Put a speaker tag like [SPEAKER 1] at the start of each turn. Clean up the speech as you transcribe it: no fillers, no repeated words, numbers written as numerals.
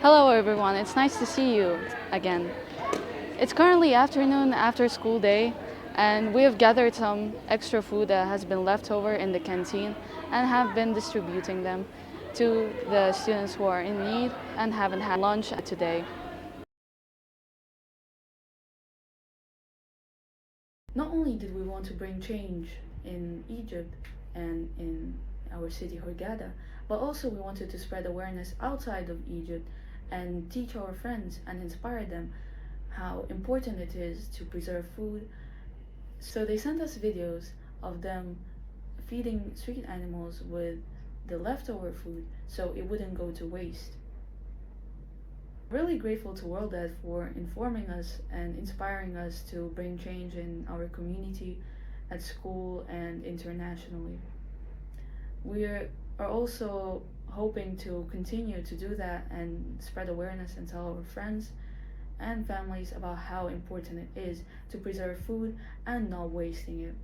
[SPEAKER 1] Hello everyone, it's nice to see you again. It's currently afternoon after school day and we have gathered some extra food that has been left over in the canteen and have been distributing them to the students who are in need and haven't had lunch today. Not only did we want to bring change in Egypt and in our city Hurghada, but also we wanted to spread awareness outside of Egypt and teach our friends and inspire them how important it is to preserve food. So they sent us videos of them feeding street animals with the leftover food so it wouldn't go to waste. Really grateful to World Ed for informing us and inspiring us to bring change in our community, at school, and internationally. We are also hoping to continue to do that and spread awareness and tell our friends and families about how important it is to preserve food and not wasting it.